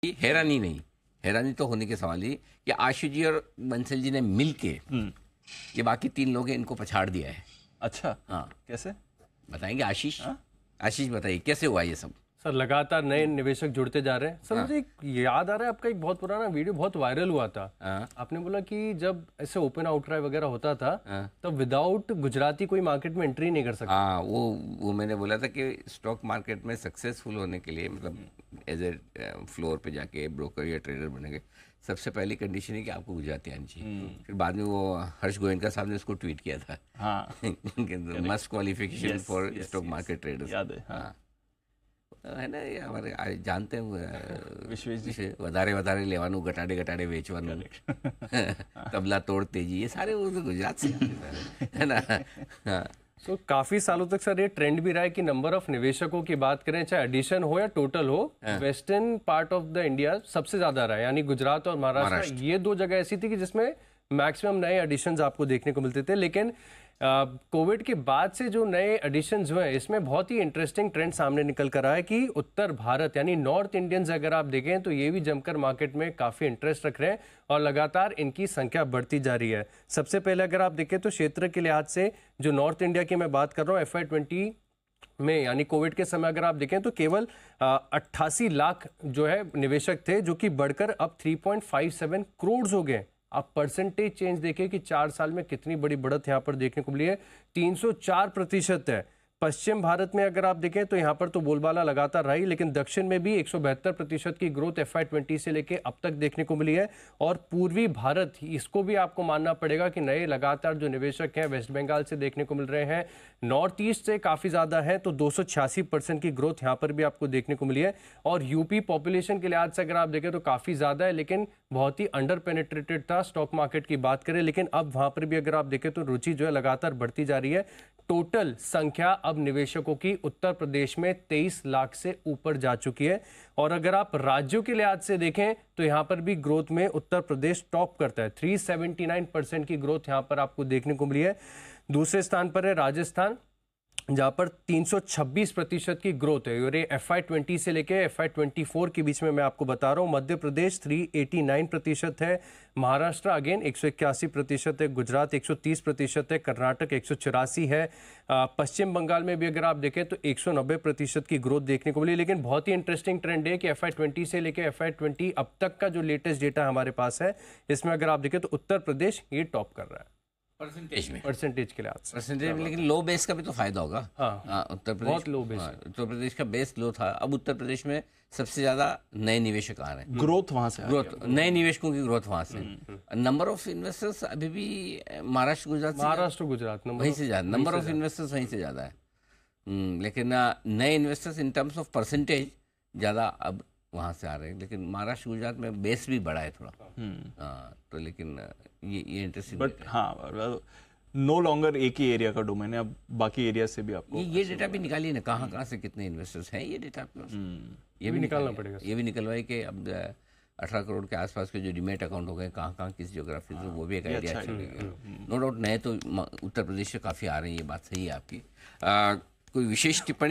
हैरानी नहीं, हैरानी तो होने के सवाल ही कि आशीष जी और बंसल जी ने मिल के ये बाकी तीन लोग हैं इनको पछाड़ दिया है। अच्छा, हाँ, कैसे बताएंगे आशीष? आशीष बताइए कैसे हुआ ये सब? सर लगातार नए निवेशक जुड़ते जा रहे हैं। सर मुझे एक याद आ रहा है, आपका एक बहुत पुराना वीडियो बहुत वायरल हुआ था। आपने बोला कि जब ऐसे ओपन आउटराई वगैरह होता था तब विदाउट गुजराती कोई मार्केट में एंट्री नहीं कर सकता। हाँ, वो मैंने बोला था कि स्टॉक मार्केट में सक्सेसफुल होने के लिए, मतलब एज ए फ्लोर पे जाके ब्रोकर या ट्रेडर बनेंगे, सबसे पहली कंडीशन है कि आपको गुजराती आनी चाहिए। फिर बाद में वो हर्ष गोयनका साहब ने उसको ट्वीट किया था, हाँ must qualification for stock market traders. याद है, हाँ। है ना, ये हमारे जानते हैं विश्वेश जी વધારે લેવાનું, ઘટાડે વેચવાનું, તબલા તોડ તેજી, ये सारे वो तो गुजरात से आते हैं, है ना। हाँ, सो काफी सालों तक सर ये ट्रेंड भी रहा है कि नंबर ऑफ निवेशकों की बात करें, चाहे एडिशन हो या टोटल हो, western part of the India सबसे ज्यादा रहा है, यानी गुजरात और महाराष्ट्र। ये दो जगह ऐसी थी कि जिसमें मैक्सिमम नए एडिशंस आपको देखने को मिलते थे। लेकिन कोविड के बाद से जो नए एडिशंस हुए हैं, इसमें बहुत ही इंटरेस्टिंग ट्रेंड सामने निकल कर आया है कि उत्तर भारत यानी नॉर्थ इंडियंस अगर आप देखें तो ये भी जमकर मार्केट में काफ़ी इंटरेस्ट रख रहे हैं और लगातार इनकी संख्या बढ़ती जा रही है। सबसे पहले अगर आप देखें तो क्षेत्र के लिहाज से जो नॉर्थ इंडिया की मैं बात कर रहा हूँ, FY20 में यानी कोविड के समय अगर आप देखें तो केवल 88 लाख जो है निवेशक थे, जो कि बढ़कर अब 3.57 करोड़ हो गए। आप परसेंटेज चेंज देखिए कि 4 साल में कितनी बड़ी बढ़त यहाँ पर देखने को मिली है, 304% है। पश्चिम भारत में अगर आप देखें तो यहाँ पर तो बोलबाला लगातार रही, लेकिन दक्षिण में भी 172% की ग्रोथ FY20 से लेके अब तक देखने को मिली है। और पूर्वी भारत, इसको भी आपको मानना पड़ेगा कि नए लगातार जो निवेशक हैं वेस्ट बंगाल से देखने को मिल रहे हैं, नॉर्थ ईस्ट से काफ़ी ज़्यादा है, तो 286% की ग्रोथ यहाँ पर भी आपको देखने को मिली है। और यूपी पॉपुलेशन के लिहाज से अगर आप देखें तो काफ़ी ज़्यादा है, लेकिन बहुत ही अंडर पेनिट्रेटेड था स्टॉक मार्केट की बात करें। लेकिन अब वहाँ पर भी अगर आप देखें तो रुचि जो है लगातार बढ़ती जा रही है। टोटल संख्या अब निवेशकों की उत्तर प्रदेश में 23 लाख से ऊपर जा चुकी है। और अगर आप राज्यों के लिहाज से देखें तो यहां पर भी ग्रोथ में उत्तर प्रदेश टॉप करता है, 379% की ग्रोथ यहां पर आपको देखने को मिली है। दूसरे स्थान पर है राजस्थान, जहां पर 326% की ग्रोथ है। और ये FY20 से लेके FY24 के बीच में मैं आपको बता रहा हूं। मध्य प्रदेश 389% है, महाराष्ट्र अगेन 181% है, गुजरात 130% है, कर्नाटक 184 है, पश्चिम बंगाल में भी अगर आप देखें तो 190% की ग्रोथ देखने को मिली। लेकिन बहुत ही इंटरेस्टिंग ट्रेंड है कि FY20 से लेके FY20 अब तक का जो लेटेस्ट डेटा हमारे पास है, इसमें अगर आप देखें तो उत्तर प्रदेश ये टॉप कर रहा है परसेंटेज के लिहाज से। परसेंटेज में, लेकिन लो बेस का भी तो फायदा होगा। हाँ, उत्तर प्रदेश बहुत लो बेस है। उत्तर प्रदेश का बेस लो था, अब उत्तर प्रदेश में सबसे ज्यादा नए निवेशक आ रहे हैं। ग्रोथ वहां से ग्रोथ, नए निवेशकों की ग्रोथ वहां से। नंबर ऑफ इन्वेस्टर्स अभी भी महाराष्ट्र गुजरात वहीं से ज्यादा, नंबर ऑफ इन्वेस्टर्स वहीं से ज्यादा है। लेकिन नए investors in terms of percentage ज्यादा अब वहाँ से आ रहे हैं। लेकिन महाराष्ट्र गुजरात में बेस भी बड़ा है थोड़ा। तो लेकिन ये इंटरेस्टिंग, बट हाँ, नो लॉन्गर एक ही एरिया का डोमेन है, अब बाकी एरिया से भी आपको ये डेटा भी निकालिए ना, कहाँ से कितने इन्वेस्टर्स हैं, ये डेटा आपके पास ये भी निकालना पड़ेगा। ये भी निकलवाए कि अब 18 करोड़ के आसपास के जो डिमेट अकाउंट हो गए कहाँ किस ज्योग्राफी से, वो भी एक आइडिया चलेगा। नो डाउट नए तो उत्तर प्रदेश से काफ़ी आ रही है, ये बात सही है आपकी। कोई विशेष टिप्पणी